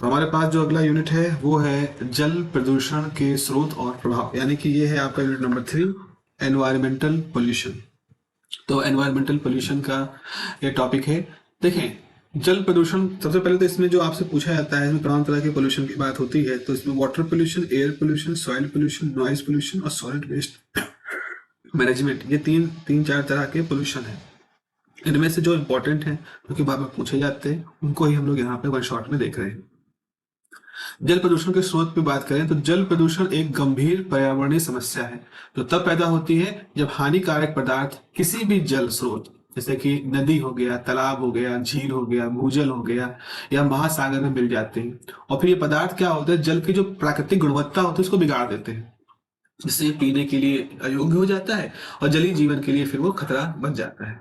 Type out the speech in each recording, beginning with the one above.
तो हमारे पास जो अगला यूनिट है वो है जल प्रदूषण के स्रोत और प्रभाव, यानी कि ये है आपका यूनिट नंबर 3, एनवायरमेंटल पोल्यूशन। तो एनवायरमेंटल पोल्यूशन का ये टॉपिक है। देखें, जल प्रदूषण सबसे पहले तो इसमें जो आपसे पूछा जाता है, इसमें तमाम तरह के पोल्यूशन की बात होती है। तो इसमें water pollution, air pollution, soil pollution, noise pollution और सॉलिड वेस्ट मैनेजमेंट, ये तीन तीन चार तरह के पोल्यूशन है। इनमें से जो इंपॉर्टेंट है, जो कि बार बार पूछे जाते हैं, उनको ही हम लोग यहाँ पे वन शॉट में देख रहे हैं। जल प्रदूषण के स्रोत पे बात करें तो जल प्रदूषण एक गंभीर पर्यावरणीय समस्या है जो तब पैदा होती है जब हानिकारक पदार्थ किसी भी जल स्रोत, जैसे कि नदी हो गया, तालाब हो गया, झील हो गया, भूजल हो गया या महासागर में मिल जाते हैं। और फिर ये पदार्थ क्या होता है, जल की जो प्राकृतिक गुणवत्ता होती है उसको बिगाड़ देते हैं, जिससे ये पीने के लिए अयोग्य हो जाता है और जलीय जीवन के लिए फिर वो खतरा बन जाता है।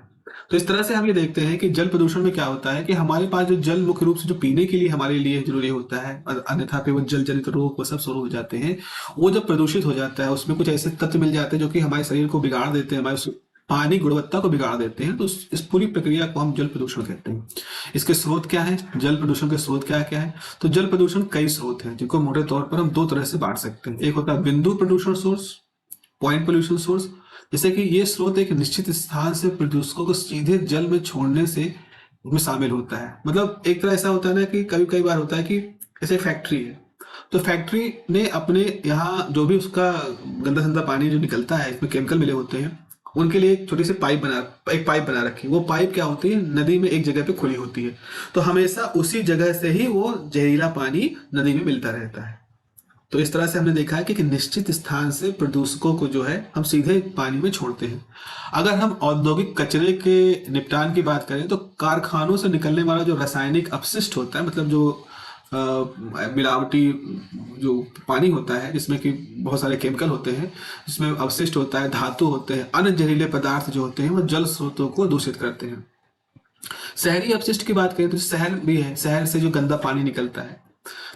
तो इस तरह से हम ये देखते हैं कि जल प्रदूषण में क्या होता है कि हमारे पास जो जल मुख्य रूप से जो पीने के लिए हमारे लिए जरूरी होता है, अन्यथा पे वो जल जनित रोग वो सब शुरू हो जाते हैं। वो जब प्रदूषित हो जाता है उसमें कुछ ऐसे तत्व मिल जाते हैं जो कि हमारे शरीर को बिगाड़ देते हैं, हमारे पानी गुणवत्ता को बिगाड़ देते हैं। तो इस पूरी प्रक्रिया को हम जल प्रदूषण कहते हैं। इसके स्रोत क्या है, जल प्रदूषण के स्रोत क्या क्या है? तो जल प्रदूषण कई स्रोत हैं जिनको मोटे तौर पर हम दो तरह से बांट सकते हैं। एक होता है बिंदु प्रदूषण सोर्स, पॉइंट पोल्यूशन सोर्स, जैसे कि ये स्रोत एक निश्चित स्थान से प्रदूषकों को सीधे जल में छोड़ने से में शामिल होता है। मतलब एक तरह ऐसा होता है ना कि कभी कई बार होता है कि जैसे फैक्ट्री है, तो फैक्ट्री ने अपने यहाँ जो भी उसका गंदा संदा पानी जो निकलता है, इसमें केमिकल मिले होते हैं, उनके लिए एक छोटी सी एक पाइप बना रखी है। वो पाइप क्या होती है, नदी में एक जगह पे खुली होती है, तो हमेशा उसी जगह से ही वो जहरीला पानी नदी में मिलता रहता है। तो इस तरह से हमने देखा है कि एक निश्चित स्थान से प्रदूषकों को जो है हम सीधे पानी में छोड़ते हैं। अगर हम औद्योगिक कचरे के निपटान की बात करें तो कारखानों से निकलने वाला जो रासायनिक अपशिष्ट होता है, मतलब जो मिलावटी जो पानी होता है जिसमें कि बहुत सारे केमिकल होते हैं, जिसमें अवशिष्ट होता है, धातु होते हैं, अन्य जहरीले पदार्थ जो होते हैं, वो जल स्रोतों को दूषित करते हैं। शहरी अपशिष्ट की बात करें तो शहर भी है, शहर से जो गंदा पानी निकलता है,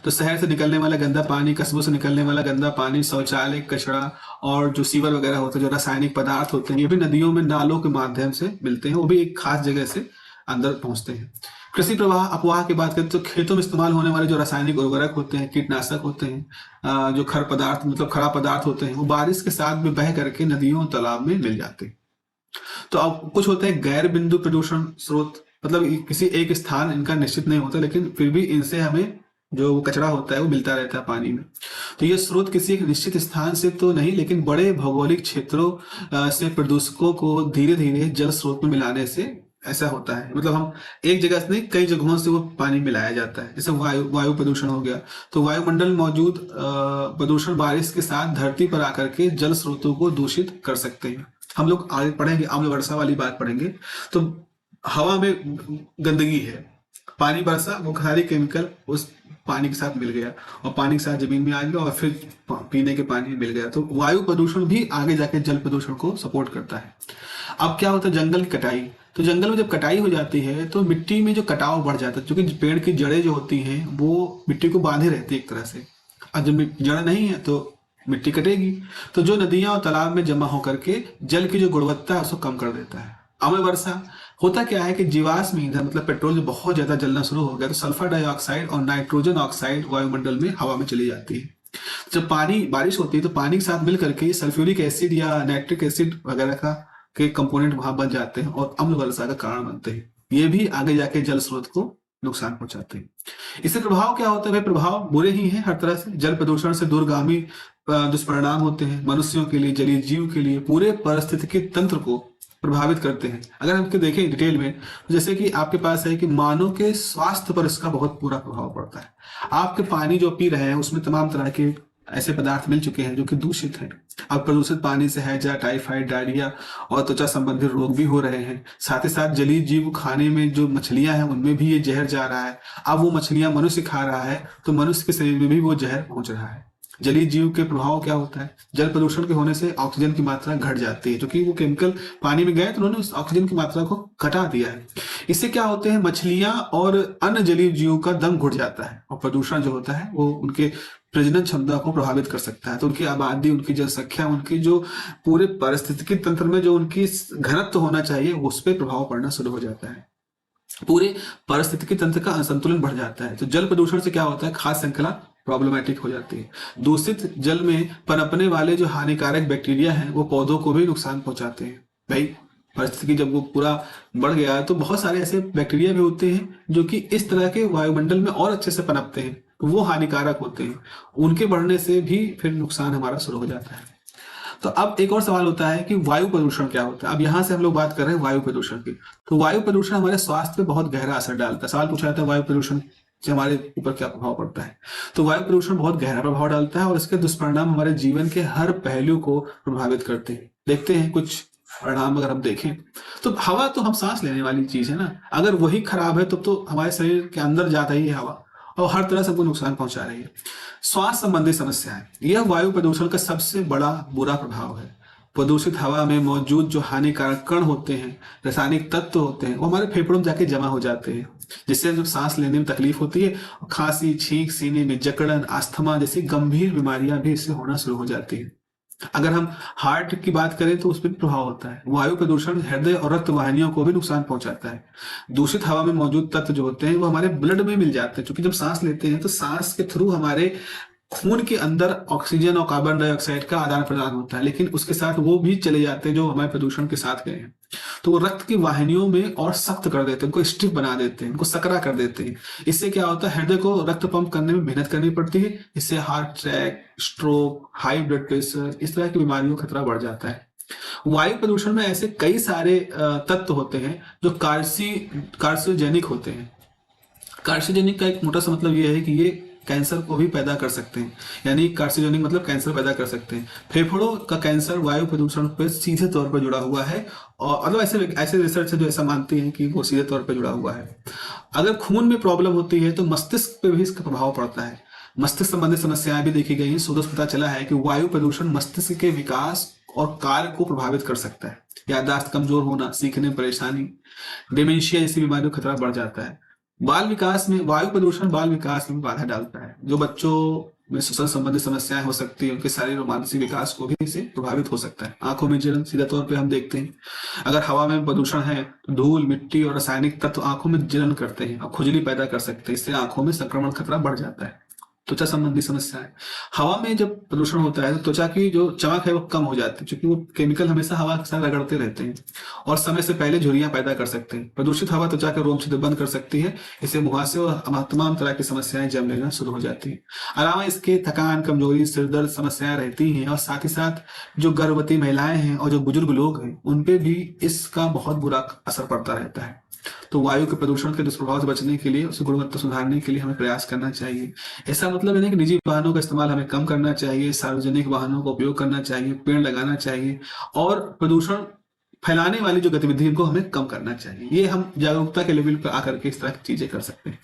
तो शहर से निकलने वाला गंदा पानी, कस्बों से निकलने वाला गंदा पानी, शौचालय कचरा और जो सीवर वगैरह होते हैं, जो रासायनिक पदार्थ होते हैं, ये भी नदियों में नालों के माध्यम से मिलते हैं, वो भी एक खास जगह से अंदर पहुंचते हैं। कृषि प्रवाह अपवाह की बात करें तो खेतों में इस्तेमाल होने वाले जो रासायनिक उर्वरक होते हैं, कीटनाशक होते हैं, जो खर पदार्थ मतलब खराब पदार्थ होते हैं, वो बारिश के साथ में बह करके नदियों तालाब में मिल जाते हैं। तो अब कुछ होते हैं गैर बिंदु प्रदूषण स्रोत, मतलब किसी एक स्थान इनका निश्चित नहीं होता, लेकिन फिर भी इनसे हमें जो कचरा होता है वो मिलता रहता है पानी में। तो ये स्रोत किसी एक निश्चित स्थान से तो नहीं, लेकिन बड़े भौगोलिक क्षेत्रों से प्रदूषकों को धीरे धीरे जल स्रोत में मिलाने से ऐसा होता है। मतलब हम एक जगह से नहीं, कई जगहों से वो पानी मिलाया जाता है। जैसे वायु प्रदूषण हो गया, तो वायुमंडल मौजूद प्रदूषण बारिश के साथ धरती पर आकर के जल स्रोतों को दूषित कर सकते हैं। हम लोग आगे पढ़ेंगे, आम्ल वर्षा वाली बात पढ़ेंगे। तो हवा में गंदगी है, पानी बरसा, वो खारी केमिकल उस पानी के साथ मिल गया और पानी के साथ जमीन में आ गया और फिर पीने के पानी में मिल गया। तो वायु प्रदूषण भी आगे जाके जल प्रदूषण को सपोर्ट करता है। अब क्या होता है, जंगल की कटाई। तो जंगल में जब कटाई हो जाती है तो मिट्टी में जो कटाव बढ़ जाता है, क्योंकि पेड़ की जड़ें जो होती हैं वो मिट्टी को बांधे रहती है एक तरह से। और जब जड़ नहीं है तो मिट्टी कटेगी, तो जो नदियां और तालाब में जमा होकर के जल की जो गुणवत्ता है उसको कम कर देता है। अम्ल वर्षा होता क्या है कि जीवाश्म ईंधन मतलब पेट्रोल जो बहुत ज्यादा जलना शुरू हो गया, तो सल्फर डाइऑक्साइड और नाइट्रोजन ऑक्साइड वायुमंडल में हवा में चली जाती है। जब पानी बारिश होती है तो पानी के साथ मिल करके सल्फ्यूरिक एसिड या नाइट्रिक एसिड वगैरह का के कंपोनेंट वहां बन जाते हैं और अम्ल वर्षा का कारण बनते हैं। ये भी आगे जाके जल स्रोत को नुकसान पहुंचाते हैं। इससे प्रभाव क्या होता है? प्रभाव बुरे ही हैं हर तरह से। जल प्रदूषण से दूरगामी दुष्परिणाम होते हैं मनुष्यों के लिए, जलीय जीव के लिए, पूरे पारिस्थितिकी तंत्र को प्रभावित करते हैं। अगर हम देखें डिटेल में, जैसे कि आपके पास है कि मानव के स्वास्थ्य पर इसका बहुत बुरा प्रभाव पड़ता है। आपके पानी जो पी रहे हैं उसमें तमाम तरह के ऐसे पदार्थ मिल चुके हैं जो कि दूषित हैं। अब प्रदूषित पानी से हैजा, टाइफाइड, डायरिया और त्वचा संबंधित रोग भी हो रहे हैं। साथ ही साथ जलीय जीव खाने में जो मछलियां हैं उनमें भी ये जहर जा रहा है। अब वो मछलियां मनुष्य खा रहा है तो मनुष्य के शरीर में भी वो जहर पहुंच रहा है। जलीय जीव के प्रभाव क्या होता है? जल प्रदूषण के होने से ऑक्सीजन की मात्रा घट जाती है, क्योंकि वो केमिकल पानी में गए तो उन्होंने उस ऑक्सीजन की मात्रा को घटा दिया है। इससे क्या होते हैं, मछलियां और अन्य जलीय जीव का दम घुट जाता है और प्रदूषण जो होता है वो उनके प्रजनन क्षमता को प्रभावित कर सकता है। तो उनकी आबादी, उनकी जनसंख्या, उनकी जो पूरे पारिस्थितिकी तंत्र में जो उनकी घनत्व होना चाहिए उस पर प्रभाव पड़ना शुरू हो जाता है। पूरे पारिस्थितिकी तंत्र का असंतुलन बढ़ जाता है। तो जल प्रदूषण से क्या होता है, खाद्य श्रृंखला प्रॉब्लमेटिक हो जाती है। दूषित जल में पनपने वाले जो हानिकारक बैक्टीरिया हैं वो पौधों को भी नुकसान पहुंचाते हैं। भाई परिस्थिति जब वो पूरा बढ़ गया है तो बहुत सारे ऐसे बैक्टीरिया भी होते हैं जो कि इस तरह के वायुमंडल में और अच्छे से पनपते हैं, तो वो हानिकारक होते हैं। उनके बढ़ने से भी फिर नुकसान हमारा शुरू हो जाता है। तो अब एक और सवाल होता है कि वायु प्रदूषण क्या होता है। अब यहाँ से हम लोग बात कर रहे हैं वायु प्रदूषण की। तो वायु प्रदूषण हमारे स्वास्थ्य पे बहुत गहरा असर डालता है। सवाल पूछा जाता है वायु प्रदूषण से हमारे ऊपर क्या प्रभाव पड़ता है। तो वायु प्रदूषण बहुत गहरा प्रभाव डालता है और इसके दुष्परिणाम हमारे जीवन के हर पहलू को प्रभावित करते हैं। देखते हैं कुछ परिणाम अगर हम देखें तो हवा तो हम सांस लेने वाली चीज है ना, अगर वही खराब है तो हमारे शरीर के अंदर जाता ही है हवा और हर तरह से हमको नुकसान पहुंचा रही है। स्वास्थ्य संबंधी समस्याएं, यह वायु प्रदूषण का सबसे बड़ा बुरा प्रभाव है। प्रदूषित हवा में मौजूद जो हानिकारक कण होते हैं, रासायनिक तत्व होते हैं, वो हमारे फेफड़ों में जाके जमा हो जाते हैं, जिससे जो सांस लेने में तकलीफ होती है। खांसी, छींक, सीने में जकड़न, अस्थमा जैसी गंभीर बीमारियां भी इससे होना शुरू हो जाती है। अगर हम हार्ट की बात करें तो उस पर प्रभाव होता है। वायु प्रदूषण हृदय और रक्त वाहिनियों को भी नुकसान पहुंचाता है। दूषित हवा में मौजूद तत्व जो होते हैं वो हमारे ब्लड में मिल जाते हैं, क्योंकि जब सांस लेते हैं तो सांस के थ्रू हमारे खून के अंदर ऑक्सीजन और कार्बन डाइऑक्साइड का आदान प्रदान होता है, लेकिन उसके साथ वो भी चले जाते हैं जो हमारे प्रदूषण के साथ गए हैं। तो वो रक्त की वाहिनियों में और सख्त कर देते हैं, उनको स्टिफ बना देते हैं, उनको सकरा कर देते हैं। इससे क्या होता है, हृदय को रक्त पंप करने में मेहनत करनी पड़ती है। इससे heart attack, stroke, high blood pressure, इस तरह की बीमारियों का खतरा बढ़ जाता है। वायु प्रदूषण में ऐसे कई सारे तत्व होते हैं जो कार्सियोजेनिक होते हैं। कार्सियोजेनिक का एक मोटा सा मतलब ये है कि ये कैंसर को भी पैदा कर सकते हैं। यानी कार्सियोजेनिक मतलब कैंसर पैदा कर सकते हैं। फेफड़ों का कैंसर वायु प्रदूषण पर सीधे तौर पर जुड़ा हुआ है, और मतलब ऐसे ऐसे रिसर्च है जो ऐसा मानती हैं कि वो सीधे तौर पर जुड़ा हुआ है। अगर खून में प्रॉब्लम होती है तो मस्तिष्क पे भी इसका प्रभाव पड़ता है। मस्तिष्क संबंधी समस्याएं भी देखी गई हैं। शोधों से पता चला है कि वायु प्रदूषण मस्तिष्क के विकास और कार्य को प्रभावित कर सकता है। याददाश्त कमजोर होना, सीखने में परेशानी, डिमेंशिया जैसी बीमारियों का खतरा बढ़ जाता है। बाल विकास में वायु प्रदूषण बाल विकास में बाधा डालता है। जो बच्चों में श्वसन संबंधी समस्याएं हो सकती है, उनके शारीरिक और मानसिक विकास को भी इससे प्रभावित हो सकता है। आंखों में जलन सीधा तौर पे हम देखते हैं। अगर हवा में प्रदूषण है तो धूल, मिट्टी और रासायनिक तत्व आंखों में जलन करते हैं और खुजली पैदा कर सकते हैं। इससे आंखों में संक्रमण खतरा बढ़ जाता है। त्वचा संबंधी समस्याएं, हवा में जब प्रदूषण होता है तो त्वचा की जो चमक है वो कम हो जाती है, क्योंकि वो केमिकल हमेशा हवा के साथ रगड़ते रहते हैं और समय से पहले झुर्रियां पैदा कर सकते हैं। प्रदूषित हवा त्वचा के रोम छिद्र बंद कर सकती है। इससे मुहासे और तमाम तरह की समस्याएं जम लेना शुरू हो जाती है। अलावा इसके थकान, कमजोरी, सिरदर्द समस्याएं रहती हैं, और साथ ही साथ जो गर्भवती महिलाएं हैं और जो बुजुर्ग लोग हैं उन पे भी इसका बहुत बुरा असर पड़ता रहता है। तो वायु के प्रदूषण के दुष्प्रभाव से बचने के लिए, उसकी गुणवत्ता सुधारने के लिए हमें प्रयास करना चाहिए। ऐसा मतलब है कि निजी वाहनों का इस्तेमाल हमें कम करना चाहिए, सार्वजनिक वाहनों का उपयोग करना चाहिए, पेड़ लगाना चाहिए और प्रदूषण फैलाने वाली जो गतिविधि इनको हमें कम करना चाहिए। ये हम जागरूकता के लेवल पर आकर के इस तरह की चीजें कर सकते हैं।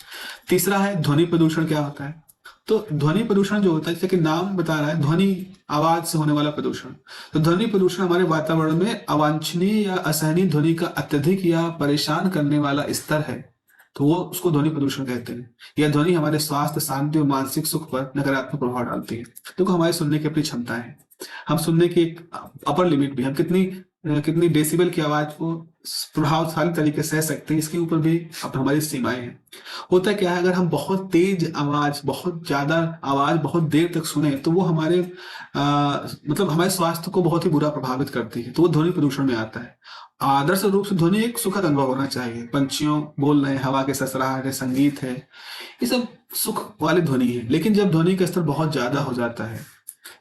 तीसरा है ध्वनि प्रदूषण क्या होता है। तो ध्वनि प्रदूषण जो होता है, जैसे कि नाम बता रहा है, ध्वनि आवाज से होने वाला प्रदूषण। तो ध्वनि प्रदूषण हमारे वातावरण में अवांछनीय या असहनीय ध्वनि का अत्यधिक या परेशान करने वाला स्तर है, तो वो उसको ध्वनि प्रदूषण कहते हैं। यह ध्वनि हमारे स्वास्थ्य, शांति और मानसिक सुख पर नकारात्मक प्रभाव डालती है। देखो हमारे सुनने की अपनी क्षमता है, हम सुनने की एक अपर लिमिट भी, हम कितनी डेसिबल की आवाज को प्रभावशाली तरीके से सह सकते हैं, इसके ऊपर भी अब हमारी सीमाएं हैं। होता क्या है, अगर हम बहुत तेज आवाज, बहुत ज्यादा आवाज बहुत देर तक सुने तो वो हमारे मतलब हमारे स्वास्थ्य को बहुत ही बुरा प्रभावित करती है, तो वो ध्वनि प्रदूषण में आता है। आदर्श रूप से ध्वनि एक सुखद अनुभव होना चाहिए। पंछियों बोल रहे हैं, हवा के सरसराहट है, संगीत है, ये सब सुख वाली ध्वनि है। लेकिन जब ध्वनि का स्तर बहुत ज्यादा हो जाता है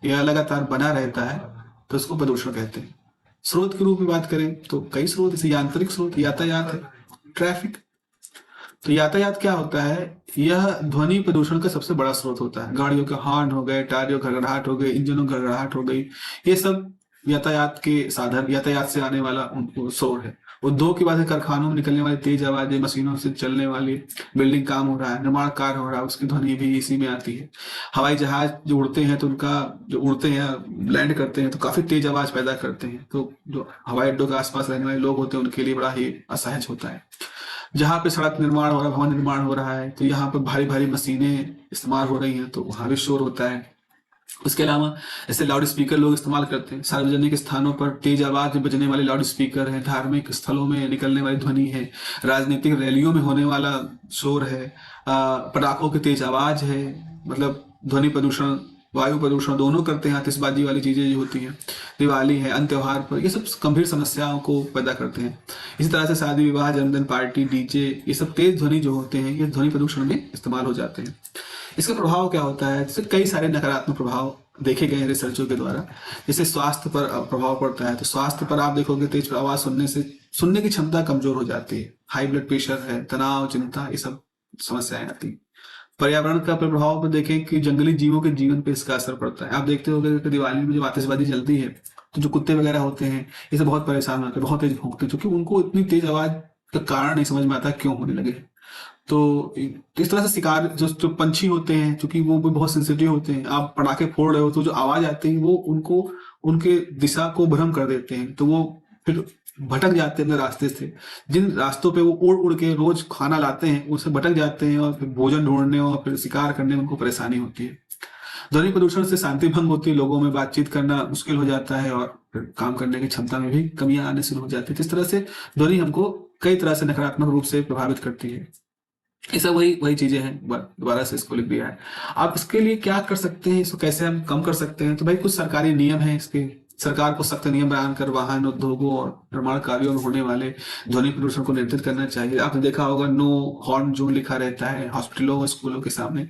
या लगातार बना रहता है तो उसको प्रदूषण कहते हैं। स्रोत के रूप में बात करें तो कई स्रोत, जैसे यांत्रिक स्रोत, यातायात है, ट्रैफिक। तो यातायात क्या होता है, यह ध्वनि प्रदूषण का सबसे बड़ा स्रोत होता है। गाड़ियों के हॉर्न हो गए, टायरों घड़घड़ाहट हो गई, इंजनों घड़घड़ाहट हो गई, ये सब यातायात के साधन, यातायात से आने वाला शोर है। उद्योग की बात है, कारखानों में निकलने वाली तेज आवाजें, मशीनों से चलने वाली, बिल्डिंग काम हो रहा है, निर्माण कार्य हो रहा है, उसकी ध्वनि भी इसी में आती है। हवाई जहाज जो उड़ते हैं तो उनका जो उड़ते हैं, लैंड करते हैं तो काफी तेज आवाज पैदा करते हैं, तो जो हवाई अड्डों के आसपास रहने वाले लोग होते हैं उनके लिए बड़ा ही असहज होता है। जहाँ पे सड़क निर्माण हो रहा है, भवन निर्माण हो रहा है, तो यहाँ पे भारी भारी मशीनें इस्तेमाल हो रही हैं तो वहां भी शोर होता है। उसके अलावा ऐसे लाउड स्पीकर लोग इस्तेमाल करते हैं, सार्वजनिक स्थानों पर तेज आवाज में बजने वाले लाउड स्पीकर है, धार्मिक स्थलों में निकलने वाली ध्वनि है, राजनीतिक रैलियों में होने वाला शोर है, पटाखों की तेज आवाज है, मतलब ध्वनि प्रदूषण, वायु प्रदूषण दोनों करते हैं, आतिशबाजी वाली चीजें जो होती हैं, दिवाली है, अन्य त्योहार पर, ये सब गंभीर समस्याओं को पैदा करते हैं। इसी तरह से शादी विवाह, जन्मदिन पार्टी, डीजे, ये सब तेज ध्वनि जो होते हैं ये ध्वनि प्रदूषण में इस्तेमाल हो जाते हैं। इसका प्रभाव क्या होता है? जैसे कई सारे नकारात्मक प्रभाव देखे गए हैं रिसर्चों के द्वारा। जैसे स्वास्थ्य पर प्रभाव पड़ता है, तो स्वास्थ्य पर आप देखोगे तेज आवाज सुनने से सुनने की क्षमता कमजोर हो जाती है, हाई ब्लड प्रेशर है, तनाव, चिंता, ये सब समस्याएं आती हैं। पर्यावरण का प्रभाव पर देखें कि जंगली जीवों के जीवन पे इसका असर पड़ता है। आप देखते होंगे कि दिवाली में जब आतिशबाजी चलती है तो जो कुत्ते वगैरह होते हैं ये सब बहुत परेशान होते हैं, बहुत तेज भौंकते हैं, क्योंकि उनको इतनी तेज आवाज का कारण नहीं समझ में आता क्यों होने लगे। तो इस तरह से शिकार जो पंछी होते हैं, क्योंकि वो भी बहुत सेंसिटिव होते हैं, आप पटाखे फोड़ रहे हो तो जो आवाज आती है वो उनको उनके दिशा को भ्रम कर देते हैं, तो वो फिर भटक जाते हैं अपने रास्ते से। जिन रास्तों पे वो उड़ उड़ के रोज खाना लाते हैं उनसे भटक जाते हैं और फिर भोजन ढूंढने और फिर शिकार करने में उनको परेशानी होती है। ध्वनि प्रदूषण से शांति भंग होती है, लोगों में बातचीत करना मुश्किल हो जाता है और फिर काम करने की क्षमता में भी कमियां आने शुरू हो जाती है। इस तरह से ध्वनि हमको कई तरह से नकारात्मक रूप से प्रभावित करती है। ये सब वही वही चीजें हैं, दोबारा से इसको लिख दिया है। आप इसके लिए क्या कर सकते हैं, इसको कैसे हम कम कर सकते हैं? तो भाई कुछ सरकारी नियम हैं इसके। सरकार को सख्त नियम बनाकर वाहन उद्योगों और निर्माण कार्यों में होने वाले ध्वनि प्रदूषण को नियंत्रित करना चाहिए। आपने देखा होगा नो हॉर्न जोन लिखा रहता है हॉस्पिटलों और स्कूलों के सामने।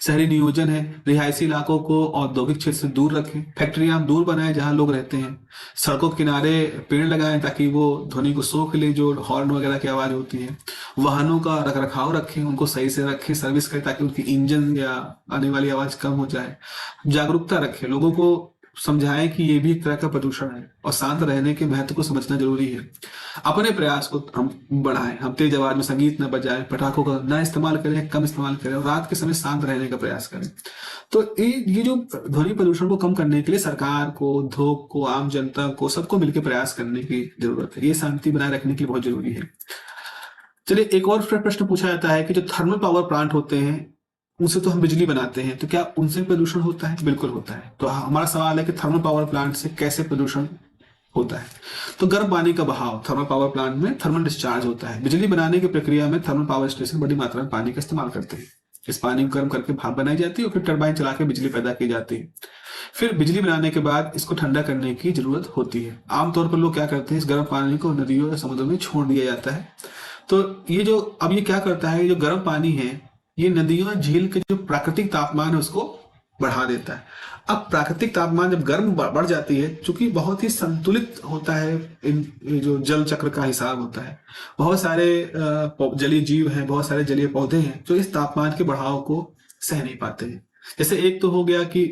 शहरी नियोजन है, रिहायशी इलाकों को औद्योगिक क्षेत्र से दूर रखें, फैक्ट्रियां दूर बनाएं जहां लोग रहते हैं, सड़कों के किनारे पेड़ लगाएं ताकि वो ध्वनि को सोख ले जो हॉर्न वगैरह की आवाज होती है। वाहनों का रख रखाव रखें, उनको सही से रखें, सर्विस करें ताकि उनकी इंजन या आने वाली आवाज कम हो जाए। जागरूकता रखें, लोगों को समझाएं कि ये भी एक तरह का प्रदूषण है और शांत रहने के महत्व को समझना जरूरी है। अपने प्रयास को हम बढ़ाएं, हम तेज आवाज में संगीत न बजाएं, पटाखों का न इस्तेमाल करें, कम इस्तेमाल करें और रात के समय शांत रहने का प्रयास करें। तो ये जो ध्वनि प्रदूषण को कम करने के लिए सरकार को, उद्योग को, आम जनता को, सबको मिलकर प्रयास करने की जरूरत है। ये शांति बनाए रखने के लिए बहुत जरूरी है। चलिए एक और प्रश्न पूछा जाता है कि जो थर्मल पावर प्लांट होते हैं उनसे तो हम बिजली बनाते हैं, तो क्या उनसे प्रदूषण होता है? बिल्कुल होता है। तो हमारा सवाल है कि थर्मल पावर प्लांट से कैसे प्रदूषण होता है? तो गर्म पानी का बहाव थर्मल पावर प्लांट में थर्मल डिस्चार्ज होता है। बिजली बनाने की प्रक्रिया में थर्मल पावर स्टेशन बड़ी मात्रा में पानी का इस्तेमाल करते हैं। इस पानी को गर्म करके भाप बनाई जाती है और फिर टरबाइन चला के बिजली पैदा की जाती है। फिर बिजली बनाने के बाद इसको ठंडा करने की जरूरत होती है। आमतौर पर लोग क्या करते हैं, इस गर्म पानी को नदियों या समुद्र में छोड़ दिया जाता है। तो ये जो अब ये क्या करता है, ये जो गर्म पानी है ये नदियों झील के जो प्राकृतिक तापमान है उसको बढ़ा देता है। अब प्राकृतिक तापमान जब गर्म बढ़ जाती है, चूंकि बहुत ही संतुलित होता है ये जो जल चक्र का हिसाब होता है, बहुत सारे जलीय जीव हैं, बहुत सारे जलीय पौधे हैं जो इस तापमान के बढ़ाव को सह नहीं पाते हैं। जैसे एक तो हो गया कि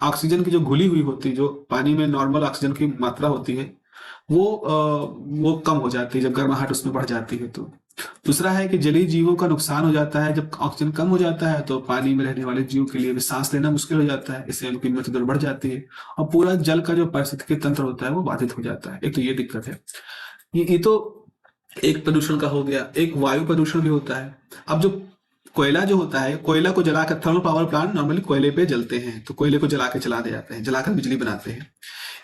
ऑक्सीजन की जो घुली हुई होती है, जो पानी में नॉर्मल ऑक्सीजन की मात्रा होती है वो कम हो जाती है जब गर्माहट उसमें बढ़ जाती है। तो दूसरा है कि जलीय जीवों का नुकसान हो जाता है। जब ऑक्सीजन कम हो जाता है तो पानी में रहने वाले जीवों के लिए भी सांस लेना मुश्किल हो जाता है, इससे उनकी मृत्यु दर बढ़ जाती है और पूरा जल का जो पारिस्थितिकी तंत्र होता है वो बाधित हो जाता है। एक तो ये दिक्कत है। ये तो एक प्रदूषण का हो गया। एक वायु प्रदूषण भी होता है। अब जो कोयला जो होता है, कोयला को जलाकर, थर्मल पावर प्लांट नॉर्मली कोयले पे जलते हैं, तो कोयले को जला के चला दे जाते हैं, जलाकर बिजली बनाते हैं।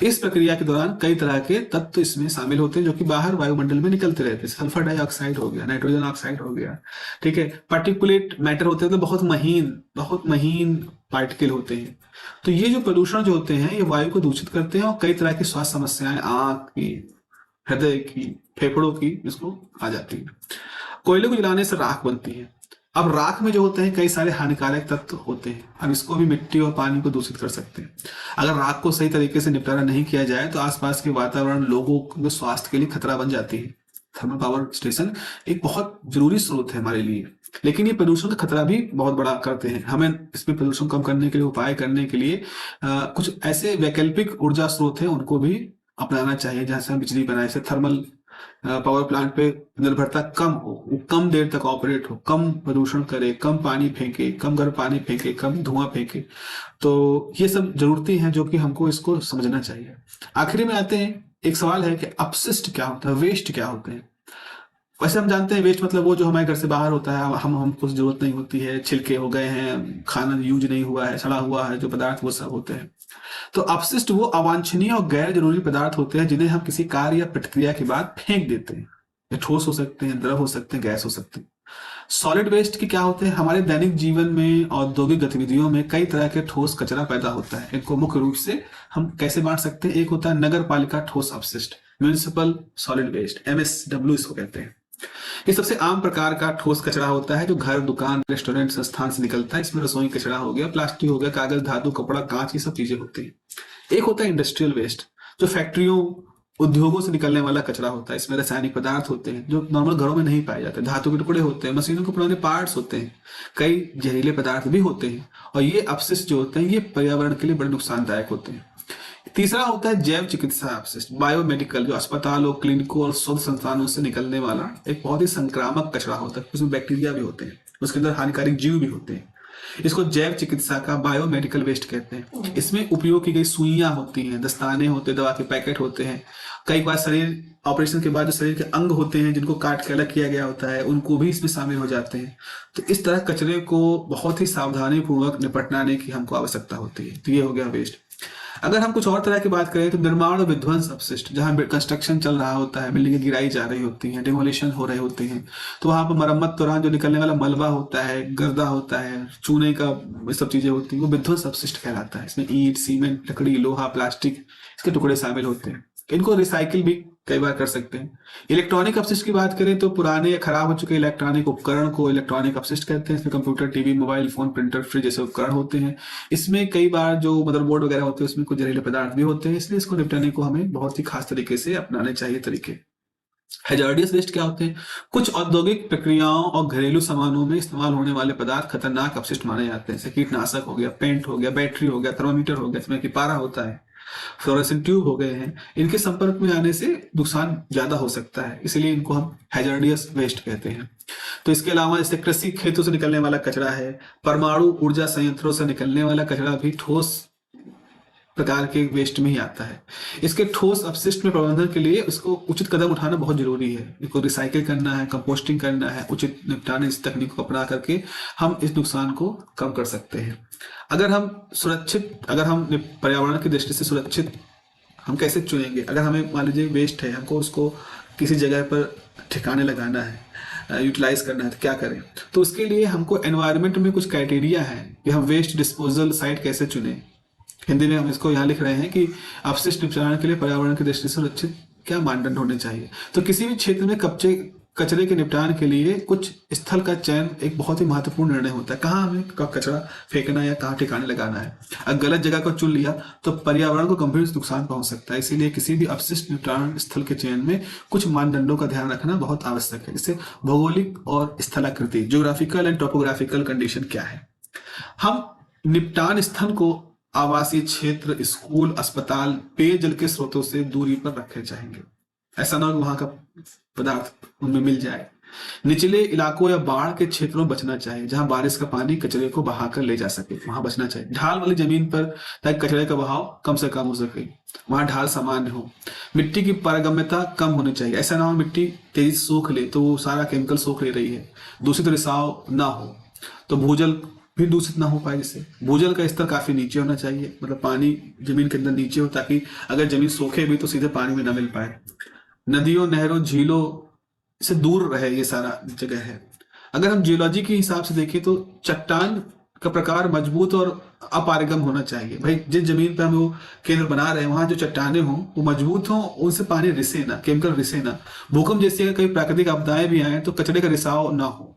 इस प्रक्रिया के दौरान कई तरह के तत्व इसमें शामिल होते हैं जो कि बाहर वायुमंडल में निकलते रहते हैं। सल्फर डाइऑक्साइड हो गया, नाइट्रोजन ऑक्साइड हो गया, ठीक है। पार्टिकुलेट मैटर होते हैं, तो बहुत महीन पार्टिकल होते हैं। तो ये जो प्रदूषण जो होते हैं ये वायु को दूषित करते हैं और कई तरह की स्वास्थ्य समस्याएं, आंख की, हृदय की, फेफड़ों की, इसको आ जाती है। कोयले को जलाने से राख बनती है। अब राख में जो होते हैं कई सारे हानिकारक तत्व होते हैं। अब इसको भी मिट्टी और पानी को दूषित कर सकते हैं। अगर राख को सही तरीके से निपटारा नहीं किया जाए तो आसपास के वातावरण, लोगों के स्वास्थ्य के लिए खतरा बन जाती है। थर्मल पावर स्टेशन एक बहुत जरूरी स्रोत है हमारे लिए, लेकिन ये प्रदूषण का खतरा भी बहुत बड़ा करते हैं। हमें इसमें प्रदूषण कम करने के लिए, उपाय करने के लिए कुछ ऐसे वैकल्पिक ऊर्जा स्रोत हैं उनको भी अपनाना चाहिए जहां से हम बिजली बनाए। से थर्मल पावर प्लांट पे निर्भरता कम हो, वो कम देर तक ऑपरेट हो, कम प्रदूषण करे, कम पानी फेंके, कम गर्म पानी फेंके, कम धुआं फेंके। तो ये सब जरूरतें हैं जो कि हमको इसको समझना चाहिए। आखिरी में आते हैं, एक सवाल है कि अपशिष्ट क्या होता है, वेस्ट क्या होते हैं। वैसे हम जानते हैं वेस्ट मतलब वो जो हमारे घर से बाहर होता है, हम हमको जरूरत नहीं होती है, छिलके हो गए हैं, खाना यूज नहीं हुआ है, सड़ा हुआ है जो पदार्थ, वो सब होते हैं। तो अपशिष्ट वो अवांछनीय और गैर जरूरी पदार्थ होते हैं जिन्हें हम किसी कार्य या प्रतिक्रिया के बाद फेंक देते हैं। ये ठोस हो सकते हैं, द्रव हो सकते हैं, गैस हो सकते हैं। सॉलिड वेस्ट की क्या होते हैं, हमारे दैनिक जीवन में औद्योगिक गतिविधियों में कई तरह के ठोस कचरा पैदा होता है। इनको मुख्य रूप से हम कैसे बांट सकते हैं, एक होता है नगर पालिका ठोस अपशिष्ट, म्यूनिसिपल सॉलिड वेस्ट, MSW इसको कहते हैं। ये सबसे आम प्रकार का ठोस कचरा होता है जो घर, दुकान, रेस्टोरेंट, संस्थान से निकलता है। इसमें रसोई कचरा हो गया, प्लास्टिक हो गया, कागज, धातु, कपड़ा, कांच, ये सब चीजें होती हैं। एक होता है इंडस्ट्रियल वेस्ट, जो फैक्ट्रियों, उद्योगों से निकलने वाला कचरा होता है। इसमें रासायनिक पदार्थ होते हैं जो नॉर्मल घरों में नहीं पाए जाते, धातु के टुकड़े होते हैं, मशीनों के पुराने पार्ट्स होते हैं, कई जहरीले पदार्थ भी होते हैं। और ये अपशिष्ट जो होते हैं ये पर्यावरण के लिए बड़े नुकसानदायक होते हैं। तीसरा होता है जैव चिकित्सा अपशिष्ट, बायोमेडिकल, जो अस्पतालों, क्लिनिकों और शोध संस्थानों से निकलने वाला एक बहुत ही संक्रामक कचरा होता है। उसमें बैक्टीरिया भी होते हैं, उसके अंदर हानिकारक जीव भी होते हैं। इसको जैव चिकित्सा का बायोमेडिकल वेस्ट कहते हैं। इसमें उपयोग की गई सुइयां होती हैं, दस्ताने होते हैं, दवा के पैकेट होते हैं। कई बार शरीर ऑपरेशन के बाद जो शरीर के अंग होते हैं जिनको काट के अलग किया गया होता है, उनको भी इसमें शामिल हो जाते हैं। तो इस तरह कचरे को बहुत ही सावधानी पूर्वक निपटने की हमको आवश्यकता होती है। तो ये हो गया वेस्ट। अगर हम कुछ और तरह की बात करें तो निर्माण और विध्वंस अपशिष्ट, जहां कंस्ट्रक्शन चल रहा होता है, बिल्डिंगें गिराई जा रही होती हैं, डिमोलिशन हो रहे होते हैं, तो वहां पर मरम्मत दौरान जो निकलने वाला मलबा होता है, गर्दा होता है, चूने का, ये सब चीजें होती हैं, वो विध्वंस अपशिष्ट कहलाता है। इसमें ईंट, सीमेंट, लकड़ी, लोहा, प्लास्टिक, इसके टुकड़े शामिल होते हैं। इनको रिसाइकिल भी कई बार कर सकते हैं। इलेक्ट्रॉनिक अपशिष्ट की बात करें तो पुराने या खराब हो चुके इलेक्ट्रॉनिक उपकरण को इलेक्ट्रॉनिक अपशिष्ट कहते हैं। इसमें computer, TV, mobile phone, printer, fridge जैसे उपकरण होते हैं। इसमें कई बार जो मदरबोर्ड वगैरह होते हैं उसमें कुछ जहरीले पदार्थ भी होते हैं, इसलिए इसको निपटाने को हमें बहुत ही खास तरीके से अपनाने चाहिए तरीके। हैजार्डियस वेस्ट क्या होते हैं, कुछ औद्योगिक प्रक्रियाओं और घरेलू सामानों में इस्तेमाल होने वाले पदार्थ खतरनाक अपशिष्ट माने जाते हैं। जैसे कीटनाशक हो गया, पेंट हो गया, बैटरी हो गया, थर्मामीटर हो गया, इसमें कि पारा होता है, फ्लोरेसेंट ट्यूब हो गए हैं। इनके संपर्क में आने से नुकसान ज्यादा हो सकता है, इसलिए इनको हम हैजार्डियस वेस्ट कहते हैं। तो इसके अलावा जैसे कृषि खेतों से निकलने वाला कचरा है, परमाणु ऊर्जा संयंत्रों से निकलने वाला कचरा भी ठोस प्रकार के वेस्ट में ही आता है। इसके ठोस अपशिष्ट में प्रबंधन के लिए इसको उचित कदम उठाना बहुत जरूरी है। इसको रिसाइकिल करना है, कंपोस्टिंग करना है, उचित निपटाने इस तकनीक को अपना करके हम इस नुकसान को कम कर सकते हैं। अगर हम पर्यावरण की दृष्टि से सुरक्षित हम कैसे चुनेंगे, अगर हमें मान लीजिए वेस्ट है, हमको उसको किसी जगह पर ठिकाने लगाना है, यूटिलाइज करना है, तो क्या करें। तो उसके लिए हमको एनवायरनमेंट में कुछ क्राइटेरिया है कि हम वेस्ट डिस्पोजल साइट कैसे चुने। हिंदी में हम इसको यहाँ लिख रहे हैं कि अपशिष्ट निपटान के लिए पर्यावरण की दृष्टि से सुरक्षित क्या मानदंड होने चाहिए। तो किसी भी क्षेत्र में कचरे के निपटान के लिए कुछ स्थल का चयन एक बहुत ही महत्वपूर्ण निर्णय होता है। कहाँ हमें कचरा फेंकना है या कहाँ ठिकाने लगाना है। अगर गलत जगह को चुन लिया तो पर्यावरण को गंभीर नुकसान पहुंच सकता है। इसीलिए किसी भी अपशिष्ट निपटान स्थल के चयन में कुछ मानदंडों का ध्यान रखना बहुत आवश्यक है। जैसे भौगोलिक और स्थलाकृति, ज्योग्राफिकल एंड टोपोग्राफिकल कंडीशन क्या है। हम निपटान स्थल को आवासीय क्षेत्र, स्कूल, अस्पताल, पेयजल के स्रोतों से दूरी पर रखने चाहेंगे। ऐसा ना हो वहां का पदार्थ उनमें मिल जाए। निचले इलाकों या बाढ़ के क्षेत्रों में बचना चाहिए, जहां बारिश का पानी कचरे को बहाकर ले जा सके, वहां बचना चाहिए। ढाल वाली जमीन पर ताकि कचरे का बहाव कम से कम हो सके, वहां ढाल सामान्य हो। मिट्टी की पारगम्यता कम होनी चाहिए, ऐसा ना हो मिट्टी तेजी से सूख ले तो वो सारा केमिकल सोख ले रही है। दूषित रिसाव ना हो, तो भूजल भी दूषित ना हो पाए। जैसे भूजल का स्तर काफी नीचे होना चाहिए, मतलब पानी जमीन के अंदर नीचे हो, ताकि अगर जमीन सूखे भी तो सीधे पानी में ना मिल पाए। नदियों, नहरों, झीलों से दूर रहे, ये सारा जगह है। अगर हम जियोलॉजी के हिसाब से देखें तो चट्टान का प्रकार मजबूत और अपारगम होना चाहिए। भाई जिस जमीन पर हम वो केंद्र बना रहे हैं वहां जो चट्टाने हों वो मजबूत हों, उनसे पानी रिसे ना, केमिकल रिसे ना। भूकंप जैसी कई प्राकृतिक आपदाएं भी आए तो कचरे का रिसाव ना हो।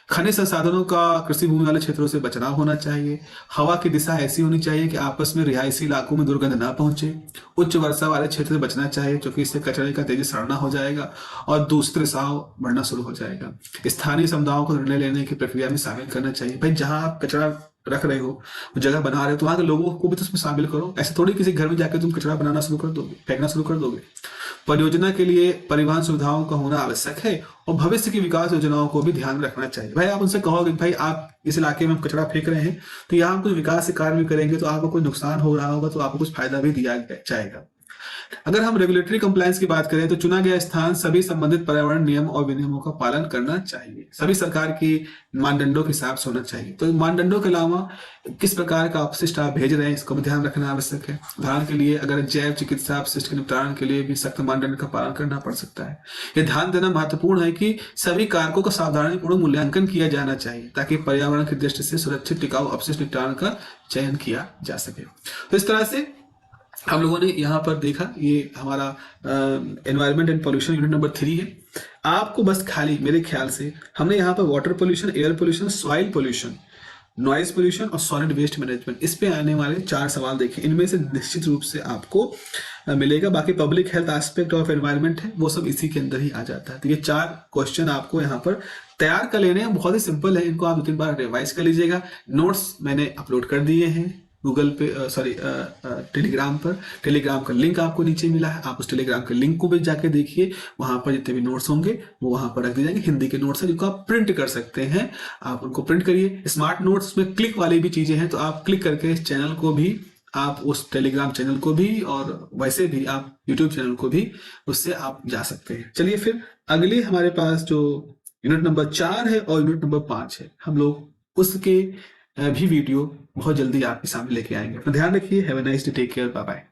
खनिज संसाधनों का कृषि भूमि वाले क्षेत्रों से बचाव होना चाहिए। हवा की दिशा ऐसी होनी चाहिए कि आपस में रिहायशी इलाकों में दुर्गंध ना पहुंचे। उच्च वर्षा वाले क्षेत्र से बचना चाहिए क्योंकि इससे कचरे का तेजी सड़ना हो जाएगा और दूषित रिसाव बढ़ना शुरू हो जाएगा। स्थानीय समुदायों को निर्णय लेने की प्रक्रिया में शामिल करना चाहिए। भाई जहां आप कचरा रख रहे हो, जगह बना रहे हो, तो वहां के लोगों को भी तो उसमें शामिल करो। ऐसे थोड़ी किसी घर में जाकर तुम कचरा बनाना शुरू कर दोगे, फेंकना शुरू कर दोगे। परियोजना के लिए परिवहन सुविधाओं का होना आवश्यक है और भविष्य की विकास योजनाओं को भी ध्यान में रखना चाहिए। भाई आप उनसे कहोगे भाई आप इस इलाके में कचरा फेंक रहे हैं तो यहाँ हम कुछ विकास के कार्य भी करेंगे, तो आपको कोई नुकसान हो रहा होगा तो आपको कुछ फायदा भी दिया जाएगा। अगर हम रेगुलेटरी कंप्लायंस की बात करें तो चुना गया स्थान सभी संबंधित पर्यावरण नियम और विनियमों का पालन करना चाहिए, सभी सरकार की मानदंडों के हिसाब से होना चाहिए। तो मानदंडों के अलावा किस प्रकार का अपशिष्ट आप भेज रहे हैं इसको भी ध्यान रखना आवश्यक है। उदाहरण के लिए अगर जैव चिकित्सा अपशिष्ट के निपटान के लिए भी सख्त मानदंड का पालन करना पड़ सकता है। यह ध्यान देना महत्वपूर्ण है कि सभी कारकों का सावधानीपूर्वक मूल्यांकन किया जाना चाहिए ताकि पर्यावरण की दृष्टि से सुरक्षित टिकाऊ अपशिष्ट निपटान का चयन किया जा सके। तो इस तरह से हम लोगों ने यहाँ पर देखा, ये हमारा environment and pollution unit number 3 है। आपको बस खाली मेरे ख्याल से हमने यहाँ पर water pollution, air pollution, soil pollution, noise pollution और सॉलिड वेस्ट मैनेजमेंट, इस पे आने वाले 4 सवाल देखे। इनमें से निश्चित रूप से आपको मिलेगा। बाकी public health aspect of environment है, वो सब इसी के अंदर ही आ जाता है। तो ये 4 क्वेश्चन आपको यहाँ पर तैयार कर लेने हैं, बहुत ही सिंपल है। इनको आप 2-3 बार रिवाइज कर लीजिएगा। नोट्स मैंने अपलोड कर दिए हैं गूगल पे, टेलीग्राम पर। टेलीग्राम का लिंक आपको नीचे मिला है, आप उस टेलीग्राम के लिंक को भी जाके देखिए। वहां पर जितने भी नोट्स होंगे वो वहां पर रख दिए जाएंगे। हिंदी के नोट्स हैं जिनको आप प्रिंट कर सकते हैं, आप उनको प्रिंट करिए। स्मार्ट नोट्स में क्लिक वाली भी चीजें हैं, तो आप क्लिक करके इस चैनल को भी, आप उस टेलीग्राम चैनल को भी, और वैसे भी आप यूट्यूब चैनल को भी, उससे आप जा सकते हैं। चलिए फिर अगली हमारे पास जो यूनिट नंबर 4 है और यूनिट नंबर 5 है, हम लोग उसके भी वीडियो बहुत जल्दी आपके सामने लेके आएंगे। अपना ध्यान रखिए। Have a nice day, take care, bye bye.